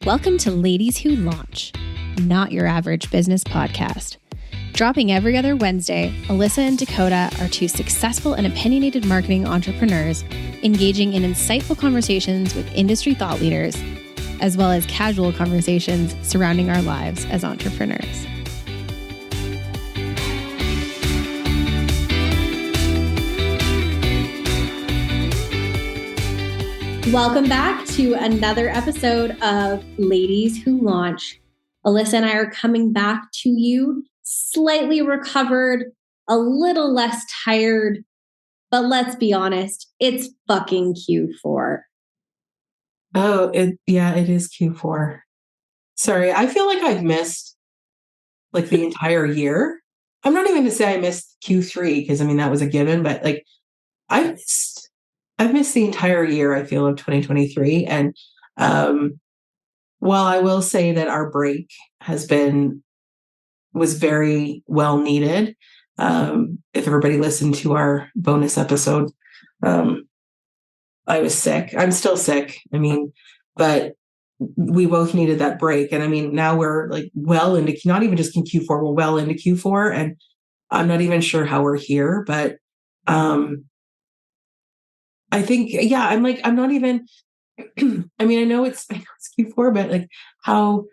Welcome to Ladies Who Launch, not your average business podcast. Dropping every other Wednesday, Alyssa and Dakota are two successful and opinionated marketing entrepreneurs engaging in insightful conversations with industry thought leaders, as well as casual conversations surrounding our lives as entrepreneurs. Welcome back to another episode of Ladies Who Launch. Alyssa and I are coming back to you slightly recovered, a little less tired, but let's be honest, it's fucking Q4. Oh, it is Q4. Sorry, I feel like I've missed like the entire year. I'm not even going to say I missed Q3 because that was a given, but like I've missed the entire year, I feel, of 2023. And while I will say that our break was very well needed. If everybody listened to our bonus episode, I was sick. I'm still sick. But we both needed that break. And now we're like well into, not even just in Q4, we're well into Q4. And I'm not even sure how we're here, but I think, I'm not even, I know it's Q4, but like how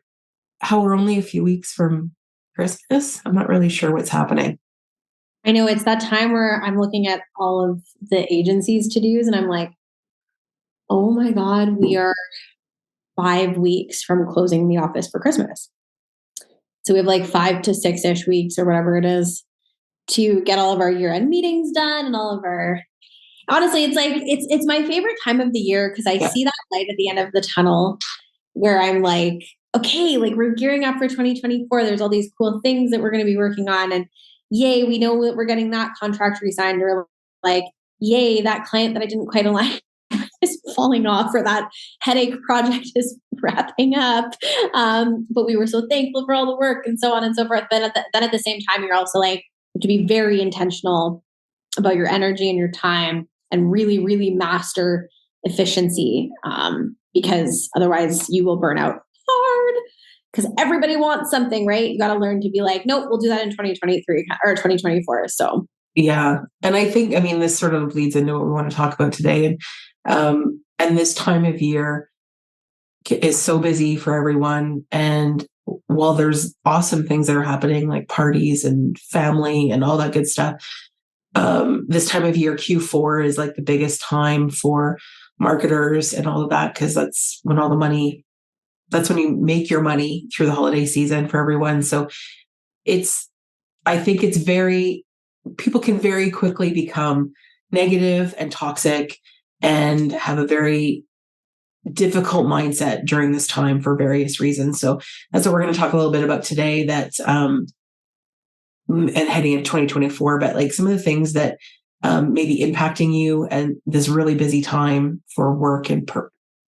we're only a few weeks from Christmas. I'm not really sure what's happening. I know it's that time where I'm looking at all of the agency's to-dos and I'm like, oh my God, we are 5 weeks from closing the office for Christmas. So we have like 5 to 6-ish weeks or whatever it is to get all of our year-end meetings done and all of our, honestly, it's like, it's my favorite time of the year because I see that light at the end of the tunnel where I'm like, okay, like we're gearing up for 2024. There's all these cool things that we're going to be working on. And yay, we know that we're getting that contract re-signed, or like, yay, that client that I didn't quite align is falling off, or that headache project is wrapping up. But we were so thankful for all the work and so on and so forth. But then at the same time, you're also like, to be very intentional about your energy and your time and really, really master efficiency, because otherwise you will burn out hard because everybody wants something, right? You got to learn to be like, nope, we'll do that in 2023 or 2024. So yeah. And I think, this sort of leads into what we want to talk about today. And this time of year is so busy for everyone. And while there's awesome things that are happening, like parties and family and all that good stuff, this time of year, Q4 is like the biggest time for marketers and all of that, because that's when you make your money through the holiday season for everyone. So I think people can very quickly become negative and toxic and have a very difficult mindset during this time for various reasons. So that's what we're going to talk a little bit about today, and heading into 2024, but like some of the things that may be impacting you and this really busy time for work and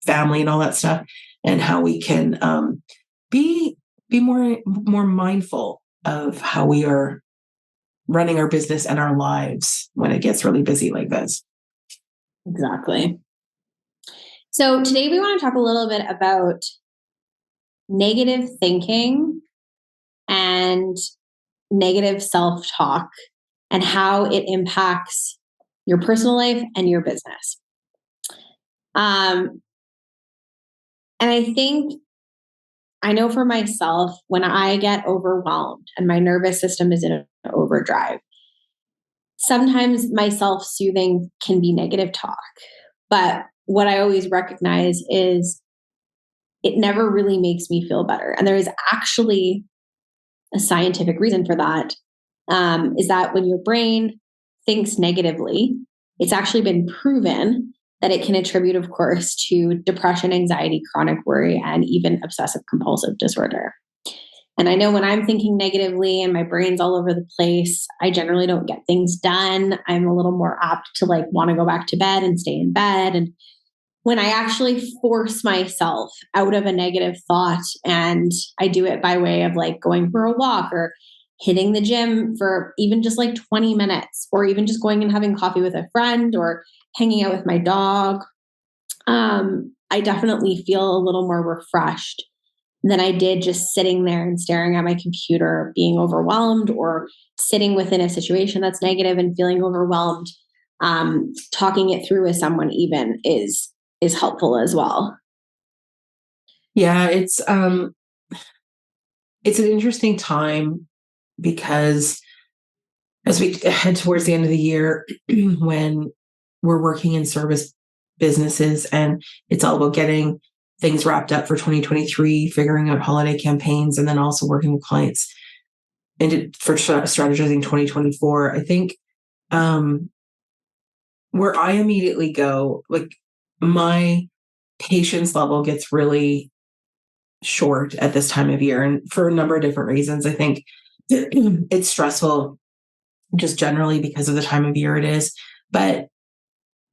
family and all that stuff, and how we can be more mindful of how we are running our business and our lives when it gets really busy like this. Exactly. So today we want to talk a little bit about negative thinking and negative self-talk and how it impacts your personal life and your business. And I know for myself, when I get overwhelmed and my nervous system is in an overdrive, sometimes my self-soothing can be negative talk. But what I always recognize is it never really makes me feel better. And there is actually a scientific reason for that, is that when your brain thinks negatively, it's actually been proven that it can attribute, of course, to depression, anxiety, chronic worry, and even obsessive compulsive disorder. And I know when I'm thinking negatively and my brain's all over the place, I generally don't get things done. I'm a little more apt to like want to go back to bed and stay in bed. And when I actually force myself out of a negative thought, and I do it by way of like going for a walk or hitting the gym for even just like 20 minutes, or even just going and having coffee with a friend or hanging out with my dog, I definitely feel a little more refreshed than I did just sitting there and staring at my computer, being overwhelmed, or sitting within a situation that's negative and feeling overwhelmed. Talking it through with someone even is helpful as well. Yeah, it's an interesting time because as we head towards the end of the year, when we're working in service businesses and it's all about getting things wrapped up for 2023, figuring out holiday campaigns, and then also working with clients for strategizing 2024. I think where I immediately go, like my patience level gets really short at this time of year, and for a number of different reasons. I think it's stressful just generally because of the time of year it is, but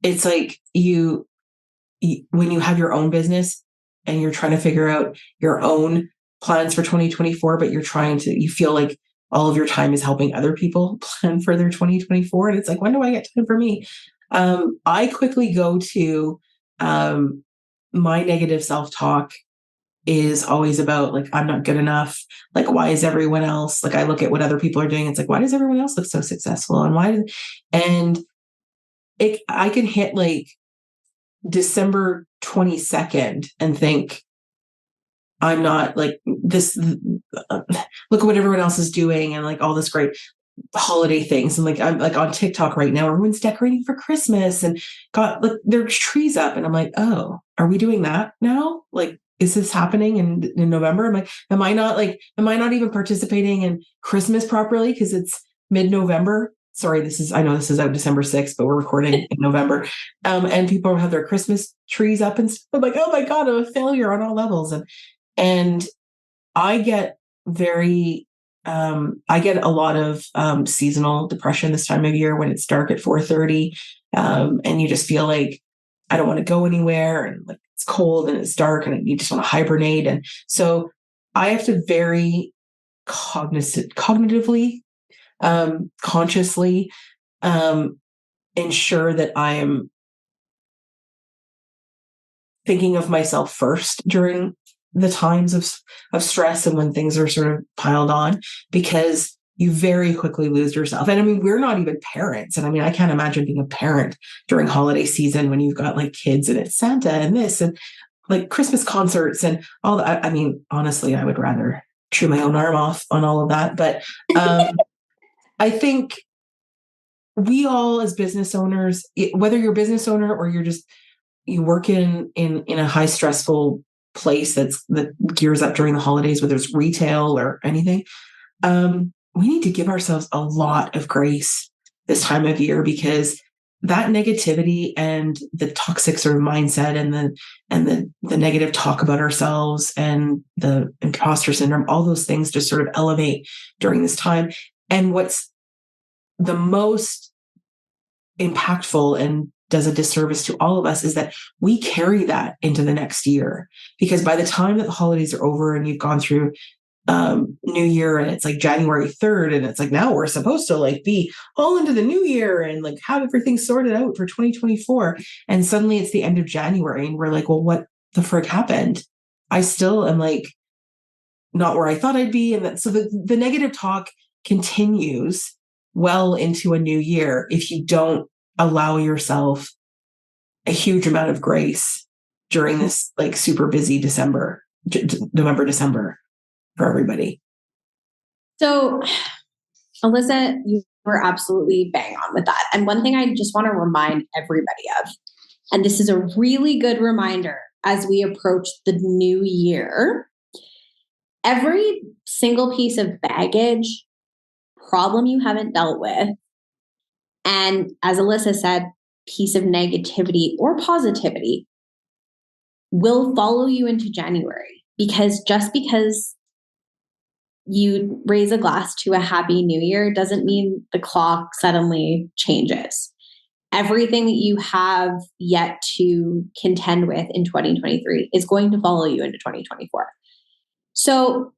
it's like when you have your own business and you're trying to figure out your own plans for 2024, but you feel like all of your time is helping other people plan for their 2024. And it's like, when do I get time for me? I quickly go to my negative self-talk is always about like, I'm not good enough. Like, why is everyone else, like, I look at what other people are doing. It's like, why does everyone else look so successful? And I can hit like December 22nd and think, I'm not like this. Look at what everyone else is doing and like all this great holiday things. And like, I'm like on TikTok right now, everyone's decorating for Christmas and got like their trees up. And I'm like, oh, are we doing that now? Like, is this happening in November? I'm like, am I not even participating in Christmas properly? Because it's mid-November. Sorry, I know this is out December 6th, but we're recording in November. And people have their Christmas trees up and stuff. I'm like, oh my God, I'm a failure on all levels. And I get I get a lot of seasonal depression this time of year when it's dark at 4:30, and you just feel like I don't want to go anywhere, and like it's cold and it's dark, and you just want to hibernate. And so I have to very cognitively, consciously ensure that I am thinking of myself first during the times of stress and when things are sort of piled on, because you very quickly lose yourself. And I mean, we're not even parents. And I mean, I can't imagine being a parent during holiday season when you've got like kids and it's Santa and this and like Christmas concerts and all that. I mean, honestly, I would rather chew my own arm off on all of that. But I think we all as business owners, whether you're a business owner or you work in a high stressful place that gears up during the holidays, whether it's retail or anything, we need to give ourselves a lot of grace this time of year, because that negativity and the toxic sort of mindset and the negative talk about ourselves and the imposter syndrome, all those things just sort of elevate during this time. And what's the most impactful and does a disservice to all of us is that we carry that into the next year, because by the time that the holidays are over and you've gone through New Year and it's like January 3rd and it's like, now we're supposed to like be all into the new year and like have everything sorted out for 2024. And suddenly it's the end of January and we're like, well, what the frick happened? I still am like not where I thought I'd be. And so the negative talk continues well into a new year if you don't allow yourself a huge amount of grace during this like super busy November, December for everybody. So, Alyssa, you were absolutely bang on with that. And one thing I just want to remind everybody of, and this is a really good reminder as we approach the new year, every single piece of baggage, problem you haven't dealt with, and as Alyssa said, piece of negativity or positivity will follow you into January. Because just because you raise a glass to a happy new year doesn't mean the clock suddenly changes. Everything that you have yet to contend with in 2023 is going to follow you into 2024. So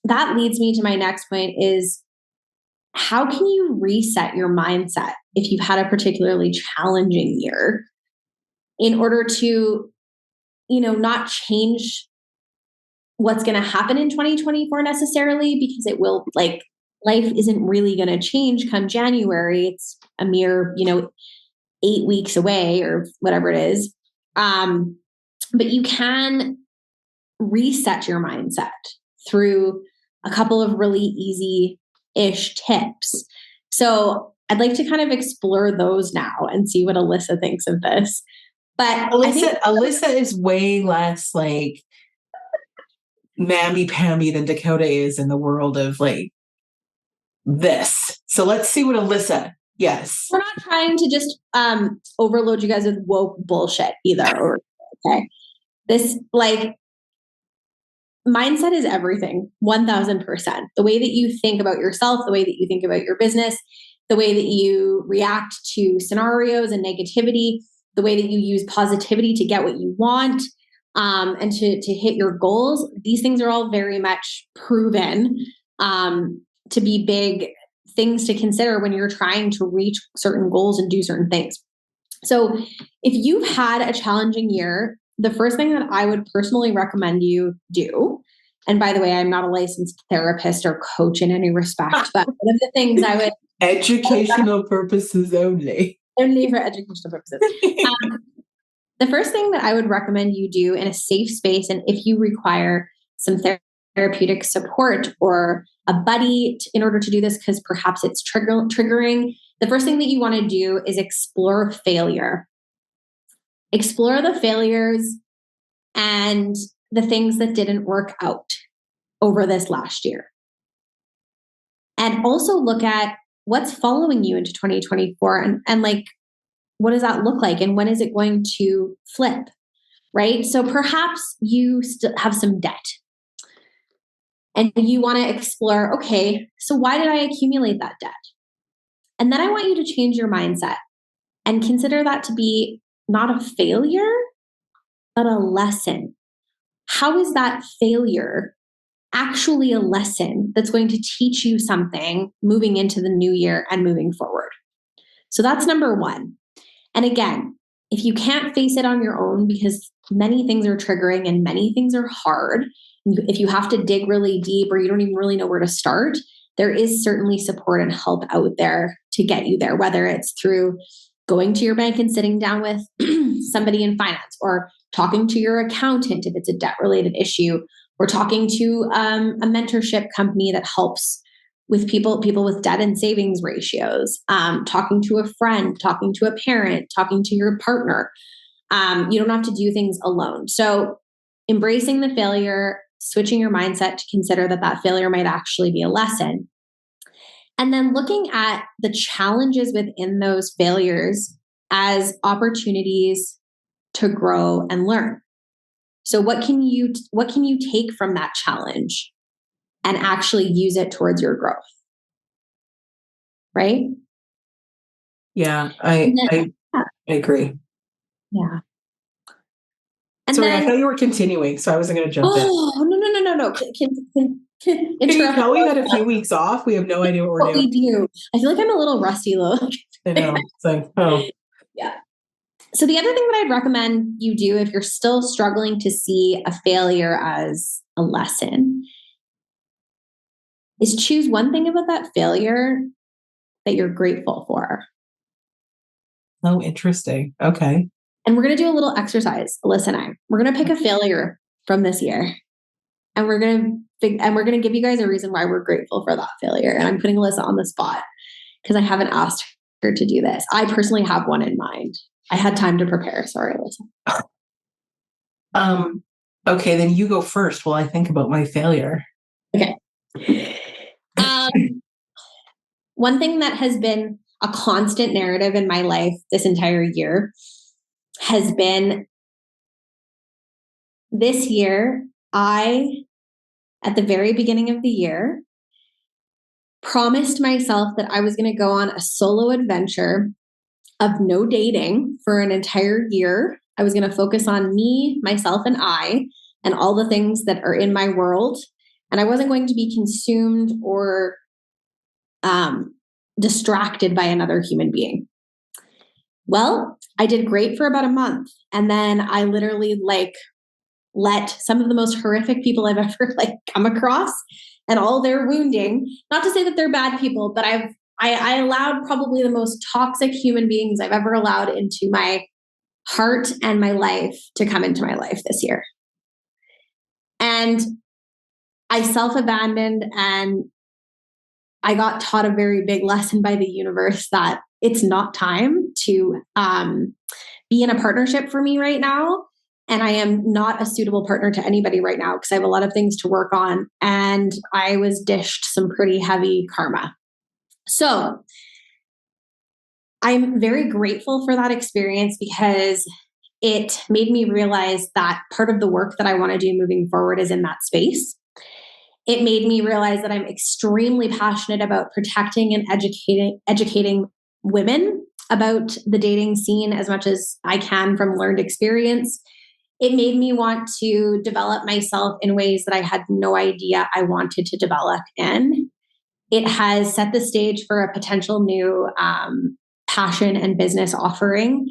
that leads me to my next point is, how can you reset your mindset if you've had a particularly challenging year in order to, not change what's going to happen in 2024 necessarily, because it will, like, life isn't really going to change come January. It's a mere, 8 weeks away or whatever it is. But you can reset your mindset through a couple of really easy-ish tips. So I'd like to kind of explore those now and see what Alyssa thinks of this. But Alyssa is way less like mamby-pamby than Dakota is in the world of like this. So let's see what Alyssa, yes. We're not trying to just overload you guys with woke bullshit either. Okay. This, like, mindset is everything, 1000%. The way that you think about yourself, the way that you think about your business, the way that you react to scenarios and negativity, the way that you use positivity to get what you want, and to hit your goals. These things are all very much proven to be big things to consider when you're trying to reach certain goals and do certain things. So if you've had a challenging year, the first thing that I would personally recommend you do, and by the way, I'm not a licensed therapist or coach in any respect, but one of the things I would... Educational purposes only. Only for educational purposes. The first thing that I would recommend you do in a safe space, and if you require some therapeutic support or a buddy in order to do this, because perhaps it's triggering, the first thing that you want to do is explore failure. Explore the failures and the things that didn't work out over this last year. And also look at what's following you into 2024 and like, what does that look like? And when is it going to flip? Right? So perhaps you still have some debt and you want to explore, okay, so why did I accumulate that debt? And then I want you to change your mindset and consider that to be not a failure, but a lesson. How is that failure actually a lesson that's going to teach you something moving into the new year and moving forward? So that's number one. And again, if you can't face it on your own, because many things are triggering and many things are hard, if you have to dig really deep or you don't even really know where to start, there is certainly support and help out there to get you there, whether it's through going to your bank and sitting down with somebody in finance, or talking to your accountant if it's a debt-related issue, or talking to a mentorship company that helps with people with debt and savings ratios, talking to a friend, talking to a parent, talking to your partner. You don't have to do things alone. So embracing the failure, switching your mindset to consider that failure might actually be a lesson. And then looking at the challenges within those failures as opportunities to grow and learn. So what can you take from that challenge and actually use it towards your growth? Right? Yeah, I agree. Yeah. And sorry, then, I thought you were continuing, so I wasn't going to jump in. Oh, no. Can you tell we had a few weeks off? We have no idea what we're doing. We do. I feel like I'm a little rusty, though. I know. It's like, oh. Yeah. So the other thing that I'd recommend you do if you're still struggling to see a failure as a lesson is choose one thing about that failure that you're grateful for. Oh, interesting. Okay. And we're going to do a little exercise, Alyssa and I. We're going to pick a failure from this year. And we're going to give you guys a reason why we're grateful for that failure. And I'm putting Alyssa on the spot because I haven't asked her to do this. I personally have one in mind. I had time to prepare. Sorry, Alyssa. Okay, then you go first while I think about my failure. Okay. One thing that has been a constant narrative in my life this entire year has been this year, at the very beginning of the year, promised myself that I was going to go on a solo adventure of no dating for an entire year. I was going to focus on me, myself, and I, and all the things that are in my world. And I wasn't going to be consumed or distracted by another human being. Well, I did great for about a month. And then I literally let some of the most horrific people I've ever like come across and all their wounding, not to say that they're bad people, but I allowed probably the most toxic human beings I've ever allowed into my heart and my life to come into my life this year. And I self-abandoned, and I got taught a very big lesson by the universe that it's not time to be in a partnership for me right now. And I am not a suitable partner to anybody right now because I have a lot of things to work on. And I was dished some pretty heavy karma. So I'm very grateful for that experience because it made me realize that part of the work that I want to do moving forward is in that space. It made me realize that I'm extremely passionate about protecting and educating women about the dating scene as much as I can from learned experience. It made me want to develop myself in ways that I had no idea I wanted to develop in. It has set the stage for a potential new passion and business offering.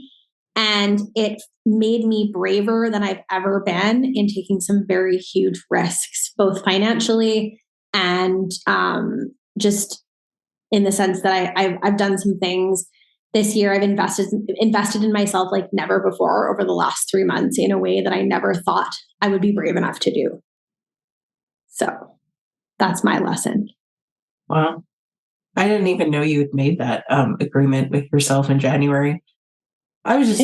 And it made me braver than I've ever been in taking some very huge risks, both financially and just in the sense that I've done some things this year. I've invested in myself like never before over the last 3 months in a way that I never thought I would be brave enough to do. So that's my lesson. Wow. I didn't even know you had made that agreement with yourself in January. I was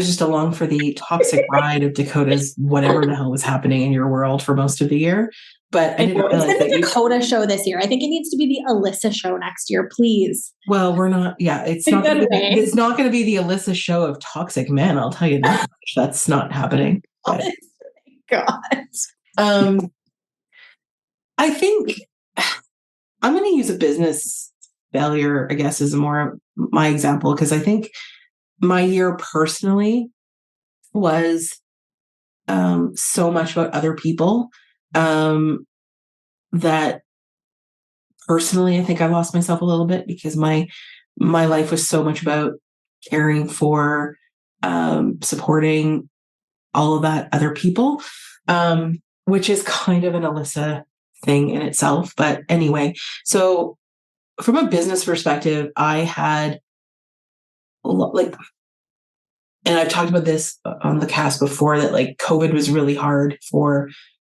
just along for the toxic ride of Dakota's whatever the hell was happening in your world for most of the year. But I didn't realize it's been the Dakota show this year. I think it needs to be the Alyssa show next year, please. Well, we're not. Yeah, it's not going to be the Alyssa show of toxic men. I'll tell you that. That's not happening. But, God. I think I'm going to use a business failure, I guess, is more my example, because I think my year personally was so much about other people that personally, I think I lost myself a little bit because my life was so much about caring for, supporting all of that other people, which is kind of an Alyssa thing in itself. But anyway, so from a business perspective, I had like, and I've talked about this on the cast before, that like COVID was really hard for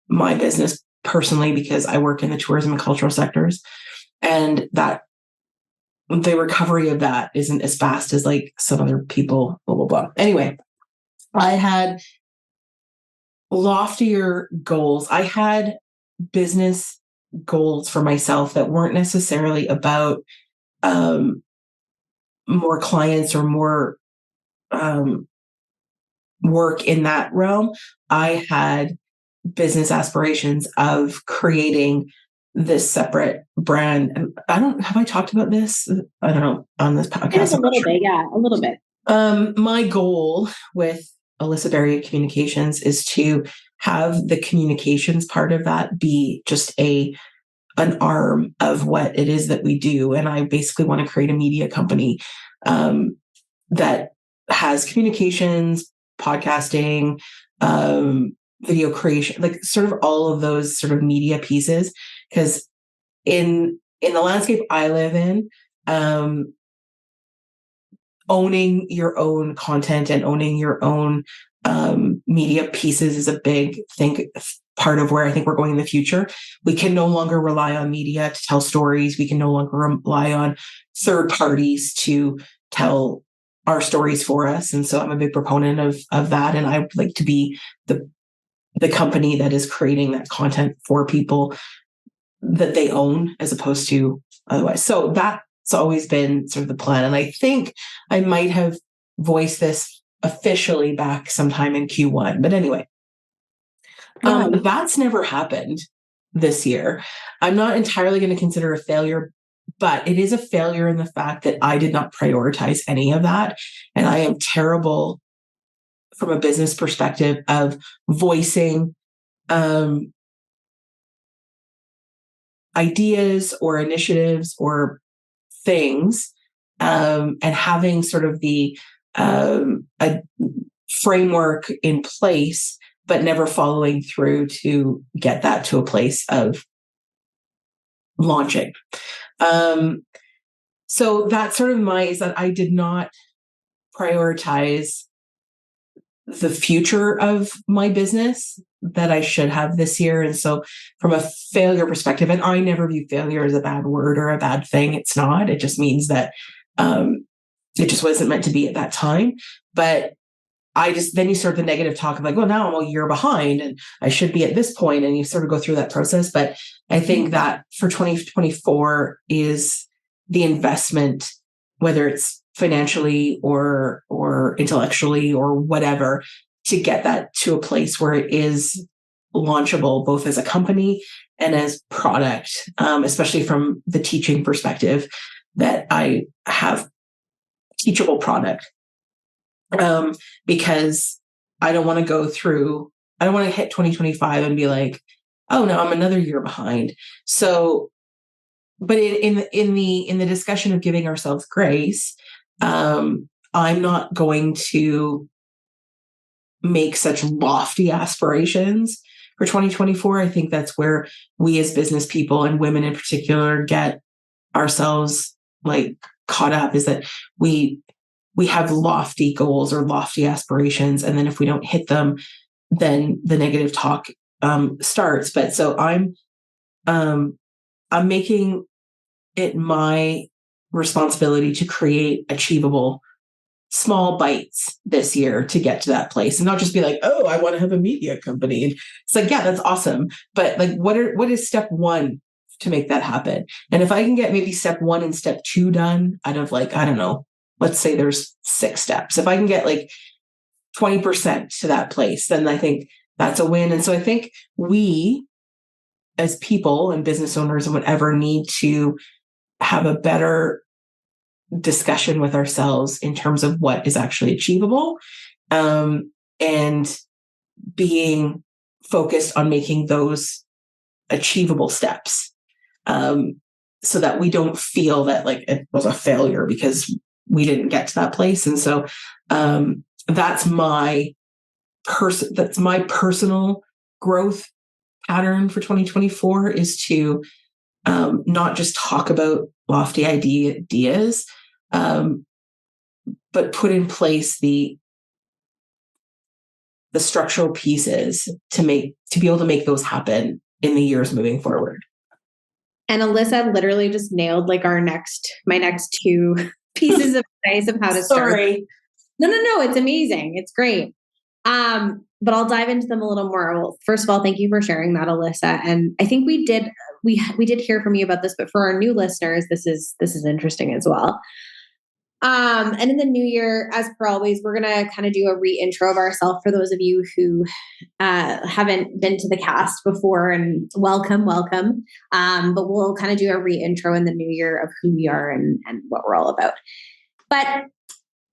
my business personally because I work in the tourism and cultural sectors, and that the recovery of that isn't as fast as like some other people, blah, blah, blah. Anyway, I had loftier goals. I had business goals for myself that weren't necessarily about more clients or more work in that realm. I had business aspirations of creating this separate brand. Have I talked about this? I don't know, on this podcast. A little bit. My goal with Alyssa Berry Communications is to have the communications part of that be just an arm of what it is that we do. And I basically want to create a media company that has communications, podcasting, video creation, like sort of all of those sort of media pieces. Because in the landscape I live in, owning your own content and owning your own media pieces is a big part of where I think we're going in the future. We can no longer rely on media to tell stories. We can no longer rely on third parties to tell our stories for us. And so I'm a big proponent of that. And I would like to be the company that is creating that content for people that they own as opposed to otherwise. So that's always been sort of the plan. And I think I might have voiced this officially back sometime in Q1. But anyway, that's never happened this year. I'm not entirely going to consider a failure, but it is a failure in the fact that I did not prioritize any of that. And I am terrible from a business perspective of voicing ideas or initiatives or things, and having sort of a framework in place but never following through to get that to a place of launching. So that's sort of is that I did not prioritize the future of my business that I should have this year. And so from a failure perspective, and I never view failure as a bad word or a bad thing. It's not. It just means that it just wasn't meant to be at that time. But then you start the negative talk of like, well, now I'm a year behind and I should be at this point. And you sort of go through that process. But I think that for 2024 is the investment, whether it's financially or intellectually or whatever, to get that to a place where it is launchable, both as a company and as product, especially from the teaching perspective, that I have teachable product. Because I don't want to hit 2025 and be like, oh no, I'm another year behind. So, but in the discussion of giving ourselves grace, I'm not going to make such lofty aspirations for 2024. I think that's where we as business people and women in particular get ourselves like caught up, is that we have lofty goals or lofty aspirations. And then if we don't hit them, then the negative talk starts. But so I'm making it my responsibility to create achievable small bites this year to get to that place, and not just be like, oh, I want to have a media company. And it's like, yeah, that's awesome. But like, what is step one to make that happen? And if I can get maybe step 1 and step 2 done out of like, I don't know, let's say there's 6 steps. If I can get like 20% to that place, then I think that's a win. And so I think we as people and business owners and whatever need to have a better discussion with ourselves in terms of what is actually achievable, and being focused on making those achievable steps, so that we don't feel that like it was a failure because we didn't get to that place. And so that's my personal growth pattern for 2024, is to not just talk about lofty ideas, but put in place the structural pieces to be able to make those happen in the years moving forward. And Alyssa literally just nailed like my next 2 pieces of advice of how to start. Sorry. No, it's amazing. It's great. But I'll dive into them a little more. Well, first of all, thank you for sharing that, Alyssa. And I think we did hear from you about this, but for our new listeners, this is interesting as well. And in the new year, as per always, we're going to kind of do a re-intro of ourselves for those of you who haven't been to the cast before, and welcome. But we'll kind of do a re-intro in the new year of who we are and what we're all about. But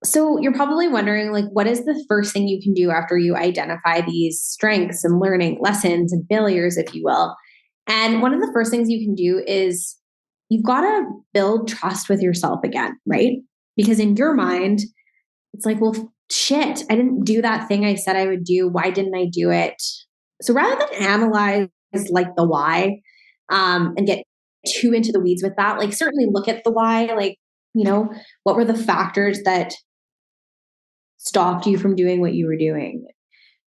so you're probably wondering, like, what is the first thing you can do after you identify these strengths and learning lessons and failures, if you will? And one of the first things you can do is you've got to build trust with yourself again, right? Because in your mind, it's like, well, shit, I didn't do that thing I said I would do. Why didn't I do it? So rather than analyze like the why, and get too into the weeds with that, like certainly look at the why, like, what were the factors that stopped you from doing what you were doing?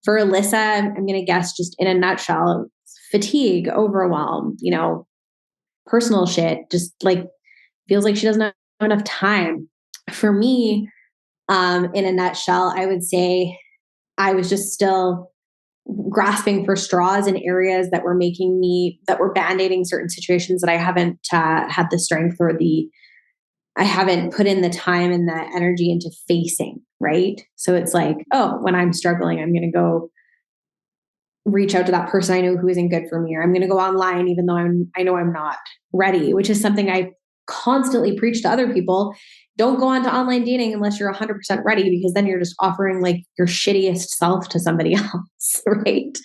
For Alyssa, I'm going to guess, just in a nutshell, fatigue, overwhelm, personal shit, just like feels like she doesn't have enough time. For me, in a nutshell, I would say I was just still grasping for straws in areas that were band-aiding certain situations that I haven't had the strength or I haven't put in the time and the energy into facing, right? So it's like, oh, when I'm struggling, I'm going to go reach out to that person I know who isn't good for me, or I'm going to go online even though I know I'm not ready, which is something I constantly preach to other people. Don't go on to online dating unless you're 100% ready, because then you're just offering like your shittiest self to somebody else, right?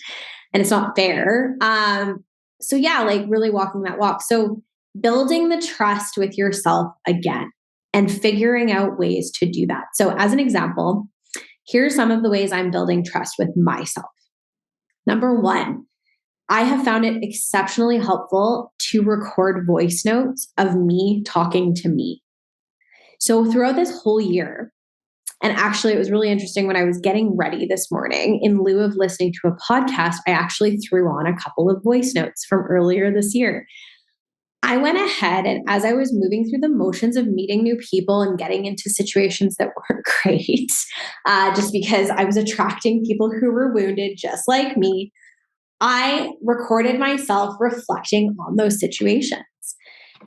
And it's not fair. So yeah, like really walking that walk. So building the trust with yourself again and figuring out ways to do that. So as an example, here's some of the ways I'm building trust with myself. Number one, I have found it exceptionally helpful to record voice notes of me talking to me. So throughout this whole year, and actually, it was really interesting when I was getting ready this morning, in lieu of listening to a podcast, I actually threw on a couple of voice notes from earlier this year. I went ahead and as I was moving through the motions of meeting new people and getting into situations that weren't great, just because I was attracting people who were wounded just like me, I recorded myself reflecting on those situations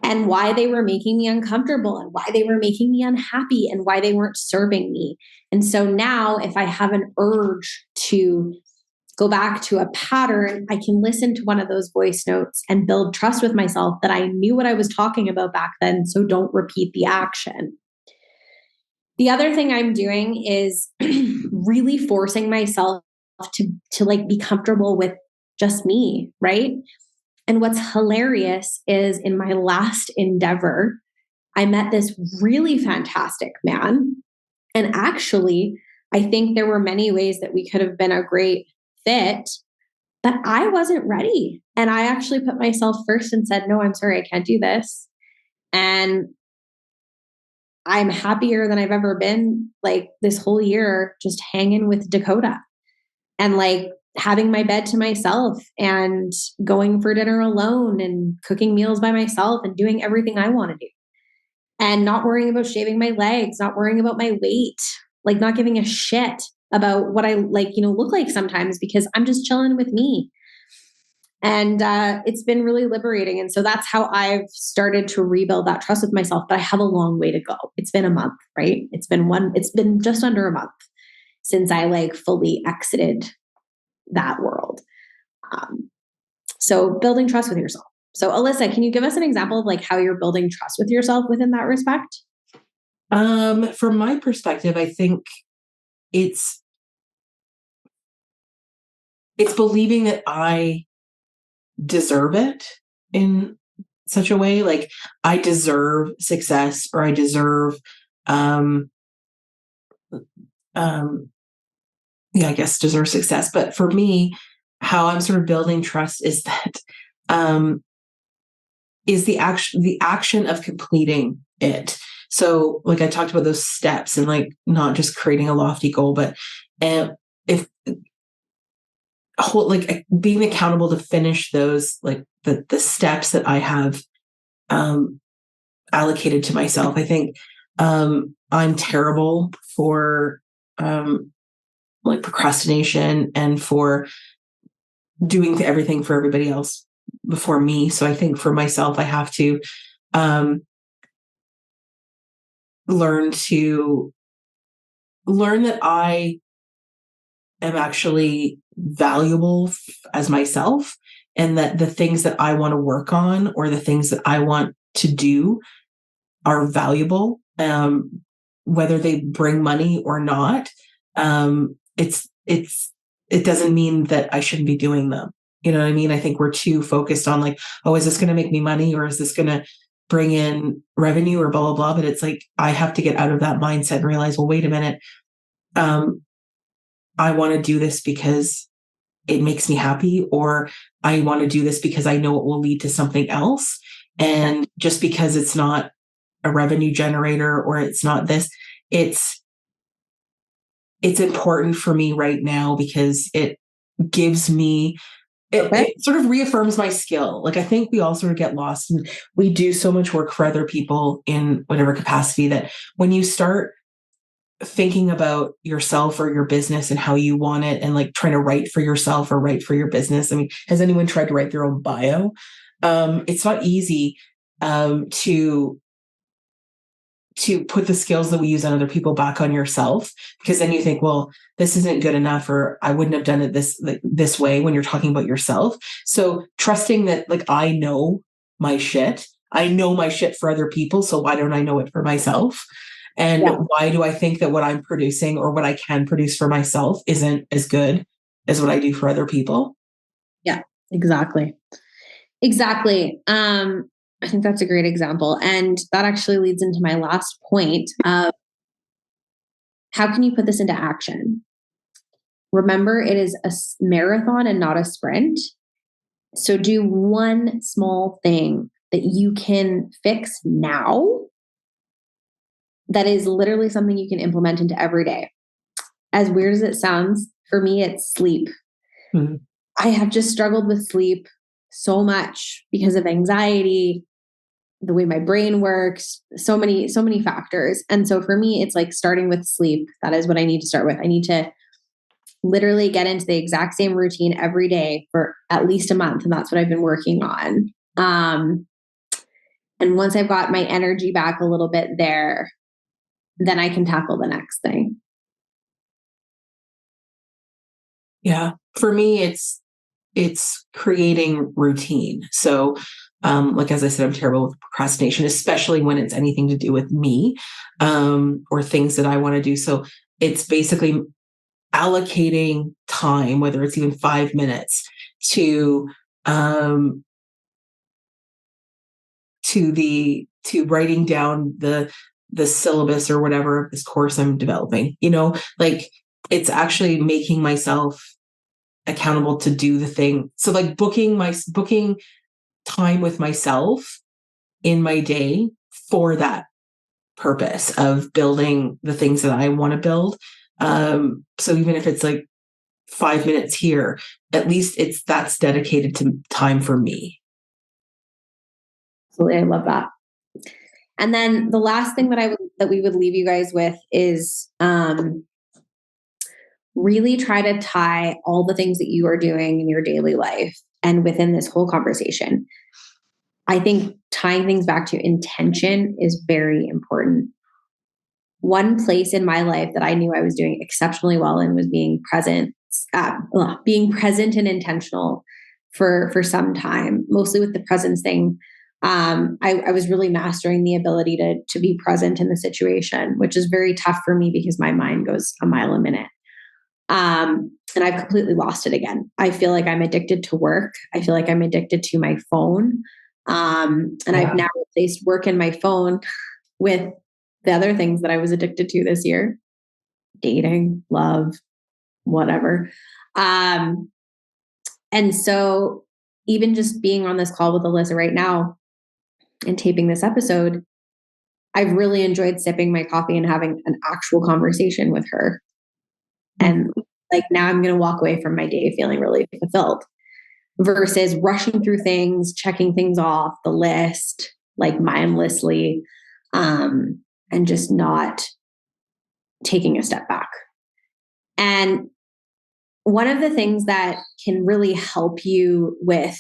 and why they were making me uncomfortable and why they were making me unhappy and why they weren't serving me. And so now, if I have an urge to go back to a pattern, I can listen to one of those voice notes and build trust with myself that I knew what I was talking about back then. So don't repeat the action. The other thing I'm doing is really forcing myself to like be comfortable with just me, right? And what's hilarious is in my last endeavor, I met this really fantastic man. And actually, I think there were many ways that we could have been a great fit, but I wasn't ready. And I actually put myself first and said, no, I'm sorry, I can't do this. And I'm happier than I've ever been like this whole year, just hanging with Dakota and like having my bed to myself and going for dinner alone and cooking meals by myself and doing everything I want to do and not worrying about shaving my legs, not worrying about my weight, like not giving a shit about what I like, look like sometimes because I'm just chilling with me. And it's been really liberating. And so that's how I've started to rebuild that trust with myself. But I have a long way to go. It's been a month, right? It's been just under a month since I like fully exited that world. So building trust with yourself. So Alyssa, can you give us an example of like how you're building trust with yourself within that respect? From my perspective, I think it's believing that I deserve it in such a way, like I deserve success or I deserve um um yeah, I guess deserve success. But for me, how I'm sort of building trust is that um is the action of completing it. So like I talked about those steps and like not just creating a lofty goal, but if like being accountable to finish those, like the steps that I have um allocated to myself. I think I'm terrible for like procrastination and for doing everything for everybody else before me. So I think for myself, I have to um, learn that I am actually valuable as myself, and that the things that I want to work on or the things that I want to do are valuable, whether they bring money or not. It doesn't mean that I shouldn't be doing them. You know what I mean? I think we're too focused on like, oh, is this going to make me money or is this going to bring in revenue or blah, blah, blah. But it's like, I have to get out of that mindset and realize, well, wait a minute. I want to do this because it makes me happy, or I want to do this because I know it will lead to something else. And just because it's not a revenue generator or it's not this, it's important for me right now because it gives me it sort of reaffirms my skill. Like I think we all sort of get lost and we do so much work for other people in whatever capacity that when you start thinking about yourself or your business and how you want it and like trying to write for yourself or write for your business. I mean, has anyone tried to write their own bio? It's not easy to put the skills that we use on other people back on yourself, because then you think, well, this isn't good enough, or I wouldn't have done it this way when you're talking about yourself. So trusting that like I know my shit for other people. So why don't I know it for myself? And why do I think that what I'm producing or what I can produce for myself isn't as good as what I do for other people? Yeah, exactly. Exactly. I think that's a great example. And that actually leads into my last point of how can you put this into action? remember, it is a marathon and not a sprint. So do one small thing that you can fix now that is literally something you can implement into every day. As weird as it sounds, for me, it's sleep. Mm-hmm. I have just struggled with sleep so much because of anxiety, the way my brain works, so many factors. And so for me, it's like starting with sleep. That is what I need to start with. I need to literally get into the exact same routine every day for at least a month. And that's what I've been working on. And once I've got my energy back a little bit there, then I can tackle the next thing. Yeah. For me, it's creating routine. So, like, as I said, I'm terrible with procrastination, especially when it's anything to do with me, or things that I want to do. So it's basically allocating time, whether it's even 5 minutes to, to writing down the syllabus or whatever of this course I'm developing, like it's actually making myself accountable to do the thing. So like booking time with myself in my day for that purpose of building the things that I want to build. So even if it's like 5 minutes here, at least that's dedicated to time for me. Absolutely. I love that. And then the last thing that we would leave you guys with is really try to tie all the things that you are doing in your daily life and within this whole conversation. I think tying things back to intention is very important. One place in my life that I knew I was doing exceptionally well in was being present and intentional for some time, mostly with the presence thing. I was really mastering the ability to be present in the situation, which is very tough for me because my mind goes a mile a minute. And I've completely lost it again. I feel like I'm addicted to work. I feel like I'm addicted to my phone. I've now replaced work and my phone with the other things that I was addicted to this year: dating, love, whatever. And so even just being on this call with Alyssa right now and taping this episode, I've really enjoyed sipping my coffee and having an actual conversation with her. And like now I'm going to walk away from my day feeling really fulfilled versus rushing through things, checking things off the list, like mindlessly, and just not taking a step back. And one of the things that can really help you with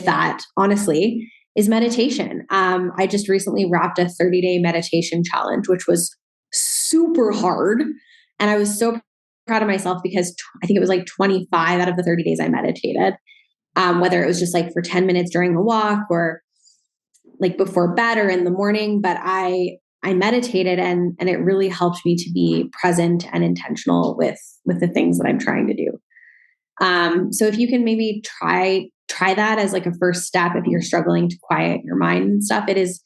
that, honestly, is meditation. I just recently wrapped a 30-day meditation challenge, which was super hard. And I was so proud of myself because I think it was like 25 out of the 30 days I meditated, whether it was just like for 10 minutes during a walk or like before bed or in the morning. But I meditated and it really helped me to be present and intentional with the things that I'm trying to do. So if you can maybe try that as like a first step, if you're struggling to quiet your mind and stuff, it is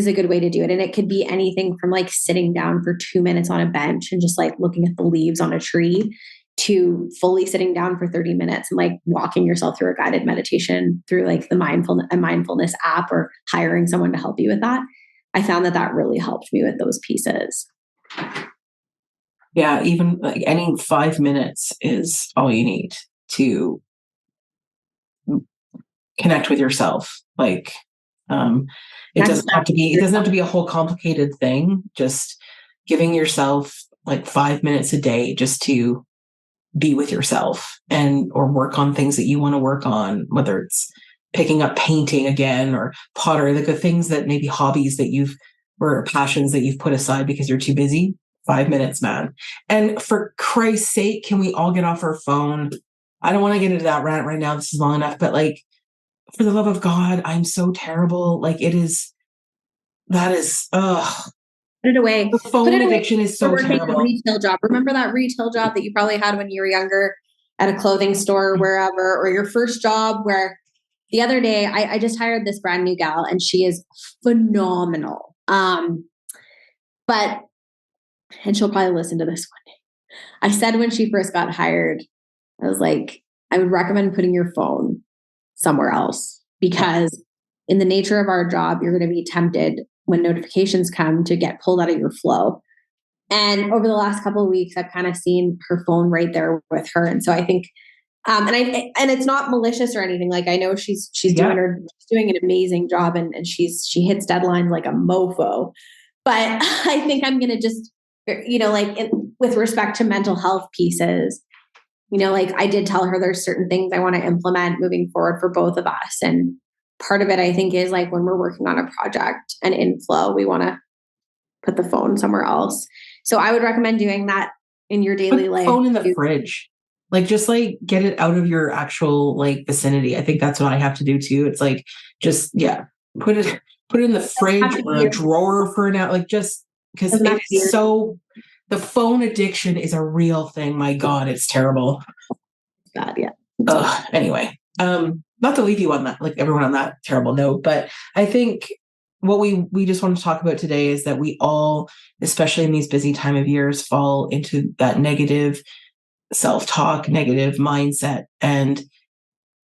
a good way to do it. And it could be anything from like sitting down for 2 minutes on a bench and just like looking at the leaves on a tree to fully sitting down for 30 minutes and like walking yourself through a guided meditation through like a mindfulness app or hiring someone to help you with that. I found that really helped me with those pieces. Yeah, even like any 5 minutes is all you need to connect with yourself. Like, it doesn't have to be a whole complicated thing. Just giving yourself like 5 minutes a day just to be with yourself or work on things that you want to work on, whether it's picking up painting again or pottery, like the things that maybe hobbies that or passions that you've put aside because you're too busy. 5 minutes, man. And for Christ's sake, can we all get off our phone? I don't want to get into that rant right now. This is long enough, but like, for the love of God, I'm so terrible. Like that is, ugh. Put it away. The phone addiction is so terrible. A retail job. Remember that retail job that you probably had when you were younger at a clothing store or wherever, or your first job where the other day I just hired this brand new gal and she is phenomenal. And she'll probably listen to this one day. I said when she first got hired, I was like, I would recommend putting your phone somewhere else, because in the nature of our job, you're going to be tempted when notifications come to get pulled out of your flow. And over the last couple of weeks, I've kind of seen her phone right there with her. And so I think, and it's not malicious or anything. Like, I know she's doing an amazing job, and she hits deadlines like a mofo. But I think I'm going to just, with respect to mental health pieces, like I did tell her there's certain things I want to implement moving forward for both of us. And part of it, I think, is like when we're working on a project and in flow, we want to put the phone somewhere else. So I would recommend doing that in your daily life. Phone in the fridge. Like, just like get it out of your actual like vicinity. I think that's what I have to do too. It's like, just, put it in the fridge or a drawer for an hour. Like, just because it's so, the phone addiction is a real thing. My God, it's terrible. God, yeah. Anyway, not to leave you on that, like everyone on that terrible note, but I think what we just want to talk about today is that we all, especially in these busy time of years, fall into that negative self-talk, negative mindset. And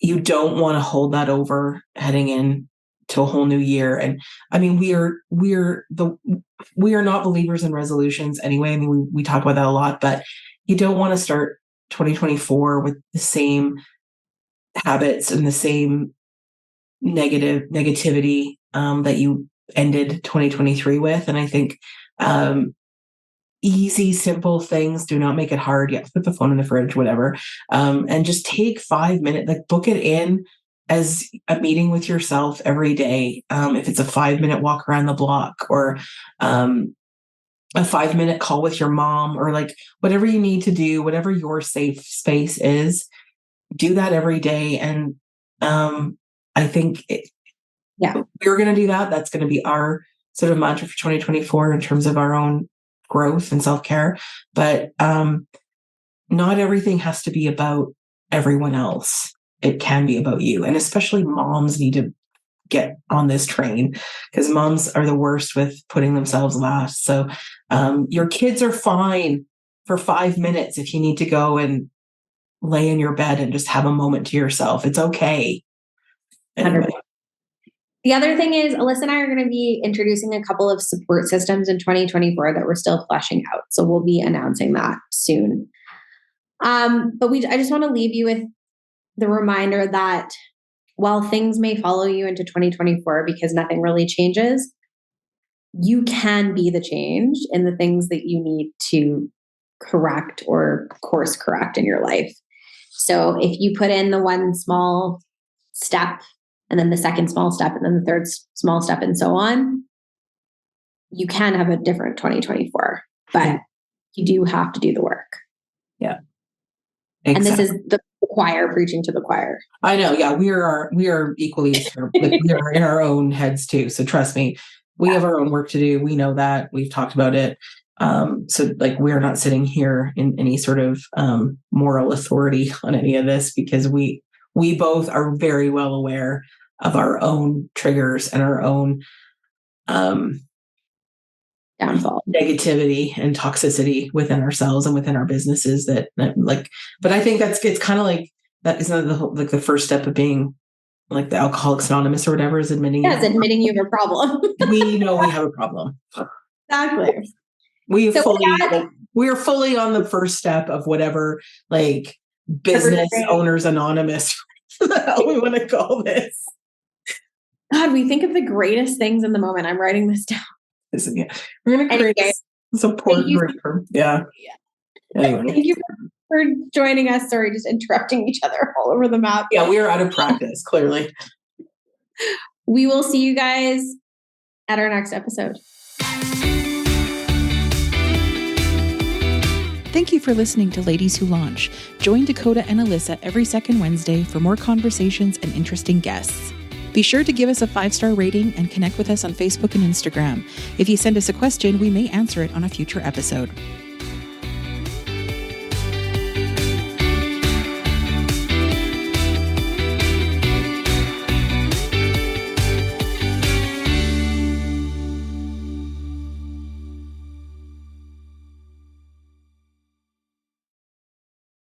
you don't want to hold that over heading in to a whole new year. And I mean, we are not believers in resolutions anyway. I mean, we talk about that a lot, but you don't want to start 2024 with the same habits and the same negativity that you ended 2023 with. And I think easy, simple things, do not make it hard. Put the phone in the fridge, whatever. And just take 5 minutes, like book it in as a meeting with yourself every day. If it's a 5-minute walk around the block, or a 5-minute call with your mom, or like whatever you need to do, whatever your safe space is, do that every day. And I think we're going to do that. That's going to be our sort of mantra for 2024 in terms of our own growth and self-care. But not everything has to be about everyone else. It can be about you. And especially moms need to get on this train, because moms are the worst with putting themselves last. So your kids are fine for 5 minutes if you need to go and lay in your bed and just have a moment to yourself. It's okay. Anyway. The other thing is, Alyssa and I are going to be introducing a couple of support systems in 2024 that we're still fleshing out. So we'll be announcing that soon. But I just want to leave you with the reminder that while things may follow you into 2024 because nothing really changes, you can be the change in the things that you need to correct or course correct in your life. So if you put in the one small step, and then the second small step, and then the third small step, and so on, you can have a different 2024, but you do have to do the work. Yeah. Exactly. And this is the choir preaching to the choir. I know. Yeah. We are equally, like, we are in our own heads too. So trust me, we have our own work to do. We know that. We've talked about it. So like, we're not sitting here in any sort of moral authority on any of this, because we both are very well aware of our own triggers and our own downfall, negativity and toxicity within ourselves and within our businesses. That like, but I think it's kind of like that is the first step of being like the Alcoholics Anonymous or whatever, is admitting. Yes, admitting you have a problem. We know we have a problem. Exactly. We are fully on the first step of whatever, like, Business Owners Anonymous. What the hell we want to call this? God, we think of the greatest things in the moment. I'm writing this down. Yeah. We're going to create a support group. Yeah. Anyway. Thank you for joining us. Sorry, just interrupting each other all over the map. Yeah, we are out of practice, clearly. We will see you guys at our next episode. Thank you for listening to Ladies Who Launch. Join Dakota and Alyssa every second Wednesday for more conversations and interesting guests. Be sure to give us a 5-star rating and connect with us on Facebook and Instagram. If you send us a question, we may answer it on a future episode.